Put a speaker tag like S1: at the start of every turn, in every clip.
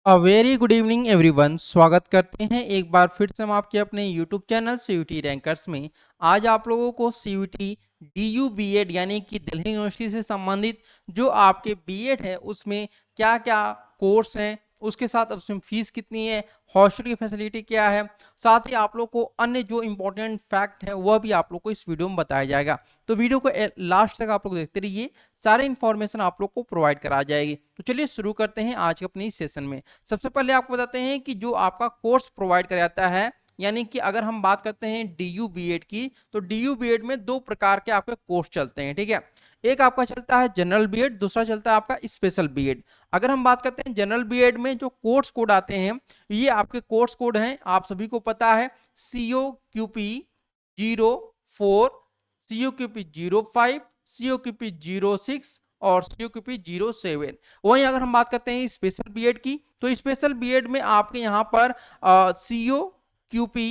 S1: A very good evening everyone. स्वागत करते हैं एक बार फिर से हम आपके अपने यूट्यूब चैनल सीयूटी रैंकर्स में। आज आप लोगों को सीयूटी डीयू बीएड यानी कि दिल्ली यूनिवर्सिटी से संबंधित जो आपके बीएड है उसमें क्या क्या कोर्स हैं, उसके साथ उसमें फीस कितनी है, हॉस्टल की फैसिलिटी क्या है, साथ ही आप लोग को अन्य जो इम्पोर्टेंट फैक्ट है वह भी आप लोग को इस वीडियो में बताया जाएगा। तो वीडियो को लास्ट तक आप लोग देखते रहिए, सारे इन्फॉर्मेशन आप लोग को प्रोवाइड करा जाएगी। तो चलिए शुरू करते हैं आज के अपने इस सेशन में। सबसे पहले आपको बताते हैं कि जो आपका कोर्स प्रोवाइड कराया जाता है, यानी कि अगर हम बात करते हैं डीयू बीएड की, तो डीयू बीएड में दो प्रकार के आपके कोर्स चलते हैं, ठीक है। एक आपका चलता है जनरल बीएड, दूसरा चलता है आपका स्पेशल बीएड। अगर हम बात करते हैं जनरल बीएड में जो कोर्स कोड आते हैं, ये आपके कोर्स कोड हैं, आप सभी को पता है, COQP 04, COQP 05, COQP 06 और COQP 07। वहीं अगर हम बात करते हैं स्पेशल बीएड की, तो स्पेशल बीएड में आपके यहाँ पर COQP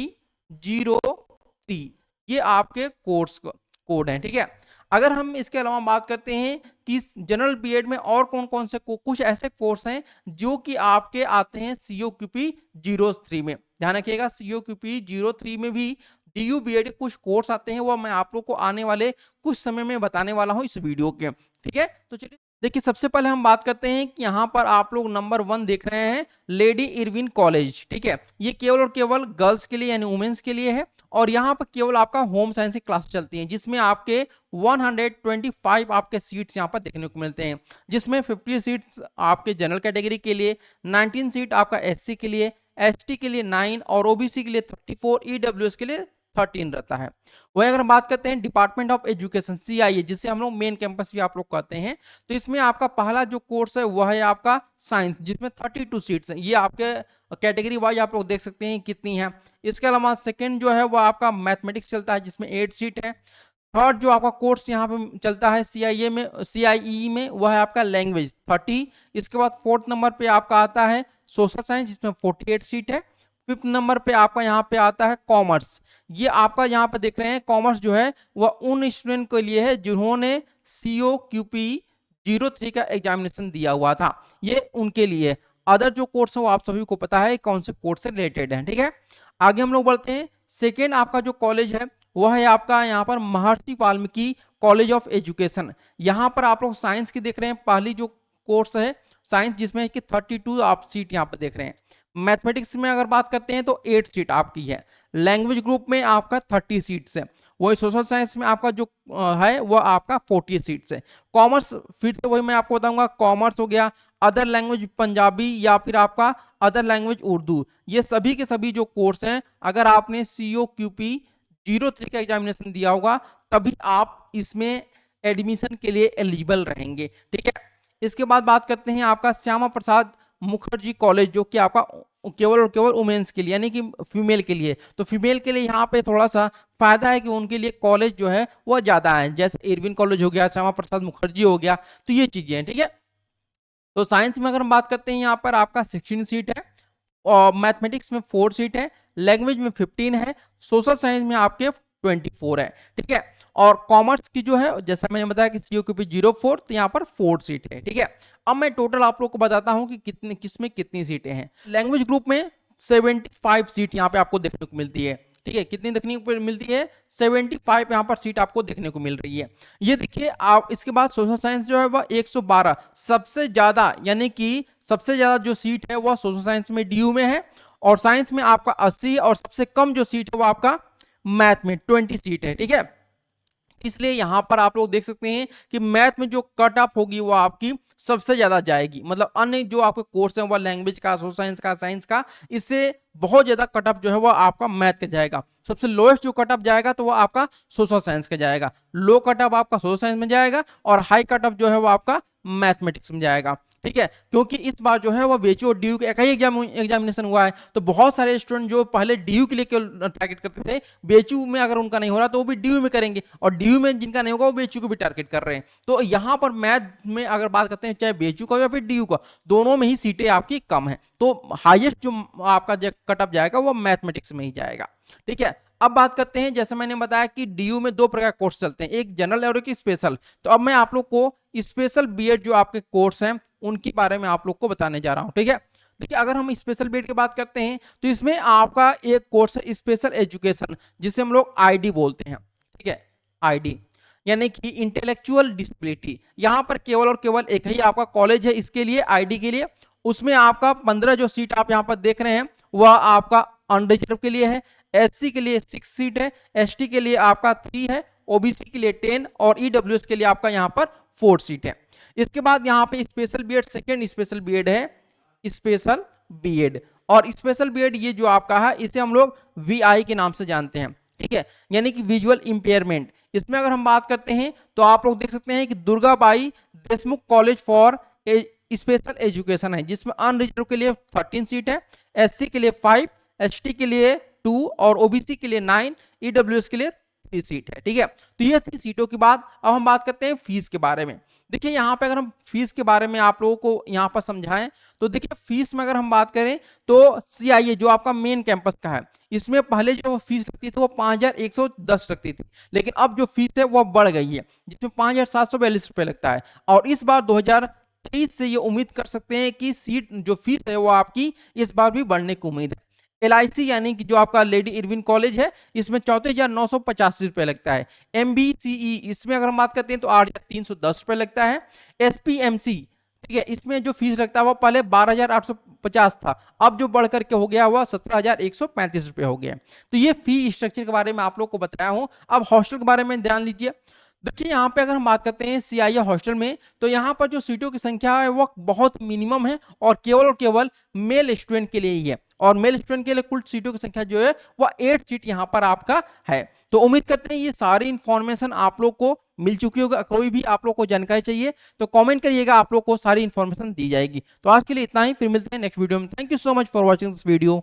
S1: 03 ये आपके कोर्स कोड हैं, ठीक है। अगर हम इसके अलावा बात करते हैं कि जनरल बीएड में और कौन कौन से कुछ ऐसे कोर्स हैं जो कि आपके आते हैं COQP 03 में। ध्यान रखिएगा, COQP 03 में भी डीयू बीएड के कुछ कोर्स आते हैं, वो मैं आप लोग को आने वाले कुछ समय में बताने वाला हूं इस वीडियो के, ठीक है। तो चलिए देखिए, सबसे पहले हम बात करते हैं कि यहाँ पर आप लोग नंबर 1 देख रहे हैं, लेडी इरविन कॉलेज, ठीक है। ये केवल और केवल गर्ल्स के लिए यानी वुमेन्स के लिए है, और यहाँ पर केवल आपका होम साइंस की क्लास चलती है, जिसमें आपके 125 आपके सीट्स यहाँ पर देखने को मिलते हैं, जिसमें 50 सीट्स आपके जनरल कैटेगरी के लिए, 19 सीट आपका एससी के लिए, एसटी के लिए 9 और ओबीसी के लिए 34, ईडब्ल्यूएस के लिए 13 रहता है। वही अगर हम बात करते हैं डिपार्टमेंट ऑफ एजुकेशन CIE, जिसे हम लोग मेन कैंपस भी आप लोग कहते हैं, तो इसमें आपका पहला जो कोर्स है वह है आपका साइंस, जिसमें 32 सीट्स हैं। ये आपके कैटेगरी वाइज आप लोग देख सकते हैं कितनी है। इसके अलावा सेकंड जो है वह आपका मैथमेटिक्स चलता है, जिसमें 8 सीट है। थर्ड जो आपका कोर्स यहाँ पे चलता है CIE में वह है आपका लैंग्वेज 30। इसके बाद फोर्थ नंबर पे आपका आता है सोशल साइंस, जिसमें 48 सीट है। फिफ्थ नंबर पे आपका यहाँ पे आता है कॉमर्स। ये आपका यहाँ पे देख रहे हैं, कॉमर्स जो है वह उन स्टूडेंट के लिए है जिन्होंने COQP 03 का एग्जामिनेशन दिया हुआ था, ये उनके लिए। अदर जो कोर्स है वो आप सभी को पता है कौन से कोर्स से रिलेटेड है, ठीक है। आगे हम लोग बढ़ते हैं। सेकेंड आपका जो कॉलेज है वह है आपका यहाँ पर महर्षि वाल्मीकि कॉलेज ऑफ एजुकेशन। यहाँ पर आप लोग साइंस की देख रहे हैं, पहली जो कोर्स है साइंस, जिसमें कि 32 आप सीट यहाँ पर देख रहे हैं। मैथमेटिक्स में अगर बात करते हैं तो 8 सीट आपकी है। लैंग्वेज ग्रुप में आपका 30 सीट्स है। वही सोशल साइंस में आपका जो है वह आपका 40 सीट्स है। कॉमर्स फिर से वही मैं आपको बताऊंगा, कॉमर्स हो गया, अदर लैंग्वेज पंजाबी या फिर आपका अदर लैंग्वेज उर्दू, ये सभी के सभी जो कोर्स हैं, अगर आपने COQP 03 का एग्जामिनेशन दिया होगा तभी आप इसमें एडमिशन के लिए एलिजिबल रहेंगे, ठीक है। इसके बाद बात करते हैं आपका श्यामा प्रसाद मुखर्जी कॉलेज, जो कि आपका केवल और केवल वुमेन्स के लिए यानी कि फीमेल के लिए। तो फीमेल के लिए यहाँ पे थोड़ा सा फायदा है कि उनके लिए कॉलेज जो है वह ज्यादा है, जैसे इरविन कॉलेज हो गया, श्यामा प्रसाद मुखर्जी हो गया, तो ये चीजें हैं, ठीक है। तो साइंस में अगर हम बात करते हैं यहाँ पर आपका 16 सीट है, और मैथमेटिक्स में 4 सीट है, लैंग्वेज में 15 है, सोशल साइंस में आपके 24 है, ठीक है। और कॉमर्स की जो है, जैसा मैंने बताया कि COQP 04, तो यहाँ पर 4 सीट है, ठीक है। अब मैं टोटल आप लोग को बताता हूँ कि कितने किसमें कितनी सीटें हैं। लैंग्वेज ग्रुप में 75 सीट यहाँ पे आपको देखने को मिलती है, ठीक है। कितनी देखने को मिलती है? 75 यहाँ पर सीट आपको देखने को मिल रही है। ये देखिए आप, इसके बाद सोशल साइंस जो है वह 112 सबसे ज्यादा, यानी कि सबसे ज्यादा जो सीट है वह सोशल साइंस में डीयू में है, और साइंस में आपका 80, और सबसे कम जो सीट है वो आपका मैथ में 20 सीट है, ठीक है। इसलिए यहां पर आप लोग देख सकते हैं कि मैथ में जो कट ऑफ होगी वो आपकी सबसे ज्यादा जाएगी, मतलब अन्य जो आपके कोर्स है वो लैंग्वेज का, सोशल साइंस का, साइंस का, इससे बहुत ज्यादा कट ऑफ जो है वो आपका मैथ का जाएगा। सबसे लोएस्ट जो कट ऑफ जाएगा तो वो आपका सोशल साइंस का जाएगा, लो कट ऑफ आपका सोशल साइंस में जाएगा, और हाई कट ऑफ जो है वो आपका मैथमेटिक्स में जाएगा, ठीक है। क्योंकि इस बार जो है वो बीएचयू और डीयू का एक ही एग्जामिनेशन हुआ है, तो बहुत सारे स्टूडेंट जो पहले डीयू के लिए टारगेट करते थे, बीएचयू में अगर उनका नहीं हो रहा तो वो भी डीयू में करेंगे, और डीयू में जिनका नहीं होगा वो बीएचयू को भी टारगेट कर रहे हैं। तो यहाँ पर मैथ में अगर बात करते हैं, चाहे बीएचयू का या फिर डीयू का, दोनों में ही सीटें आपकी कम है, तो हाईएस्ट जो आपका कट ऑफ जाएगा वो मैथमेटिक्स में ही जाएगा, ठीक है। अब बात करते हैं, जैसे मैंने बताया कि डीयू में दो प्रकार कोर्स चलते हैं, एक जनरल और एक स्पेशल। तो अब मैं आप लोग को स्पेशल बीएड जो आपके कोर्स हैं उनके बारे में आप लोग को बताने जा रहा हूं, ठीक है। देखिए अगर हम स्पेशल बीएड की बात करते हैं तो इसमें आपका एक कोर्स है स्पेशल एजुकेशन, जिसे हम लोग आईडी बोलते हैं, ठीक है, आईडी यानी कि इंटेलेक्चुअल डिसेबिलिटी। यहाँ पर केवल और केवल एक ही आपका कॉलेज है इसके लिए, आईडी के लिए। उसमें आपका 15 जो सीट आप यहाँ पर देख रहे हैं वह आपका अनरिजर्व के लिए है, एससी के लिए 6 सीट है, एसटी के लिए आपका 3 है, ओबीसी के लिए 10 और ईडब्ल्यूएस के लिए आपका यहाँ पर 4 सीट है। इसके बाद यहाँ पे special BEd, second special BEd है स्पेशल बीएड। और स्पेशल बीएड ये जो आपका है इसे हम लोग वीआई के नाम से जानते हैं, ठीक है, यानी कि विजुअल इंपेयरमेंट। इसमें अगर हम बात करते हैं तो आप लोग देख सकते हैं कि Durgabai Deshmukh college for special education है, जिसमें अनरिजर्व के लिए 13 सीट है, एससी के लिए 5, एसटी के लिए 2 और ओबीसी के लिए 9, ईडब्ल्यूएस के लिए 3 सीट है, ठीक है। तो ये थी सीटों की बात। अब हम बात करते हैं फीस के बारे में। देखिए यहाँ पे अगर हम फीस के बारे में आप लोगों को यहाँ पर समझाएं तो देखिए फीस में अगर हम बात करें तो सीआईए जो आपका मेन कैंपस का है, इसमें पहले जो फीस लगती थी वो 5110 लगती थी, लेकिन अब जो फीस है वो बढ़ गई है, जिसमें 5742 रुपये लगता है। और इस बार 2023 से ये उम्मीद कर सकते हैं कि सीट जो फीस है वो आपकी इस बार भी बढ़ने की उम्मीद है। एलआईसी यानी कि जो आपका लेडी इरविन कॉलेज है इसमें 34,985 रुपये लगता है। एमबीसीई इसमें अगर हम बात करते हैं तो 8,310 रुपये लगता है। एसपीएमसी, ठीक है, इसमें जो फीस लगता है वो पहले 12,850 था, अब जो बढ़ करके हो गया हुआ 17,135 रुपये हो गया। तो ये फी स्ट्रक्चर के बारे में आप लोग को बताया हूं। अब हॉस्टल के बारे में ध्यान लीजिए। देखिए यहाँ पे अगर हम बात करते हैं सीआईए हॉस्टल में तो यहाँ पर जो सीटों की संख्या है वो बहुत मिनिमम है और केवल मेल स्टूडेंट के लिए ही है। और मेल स्टूडेंट के लिए कुल सीटों की संख्या जो है वो 8 सीट यहाँ पर आपका है। तो उम्मीद करते हैं ये सारी इंफॉर्मेशन आप लोग को मिल चुकी होगी। कोई भी आप लोग को जानकारी चाहिए तो कमेंट करिएगा, आप लोग को सारी इंफॉर्मेशन दी जाएगी। तो आज के लिए इतना ही, फिर मिलते हैं नेक्स्ट वीडियो में। Thank you so much for watching this video.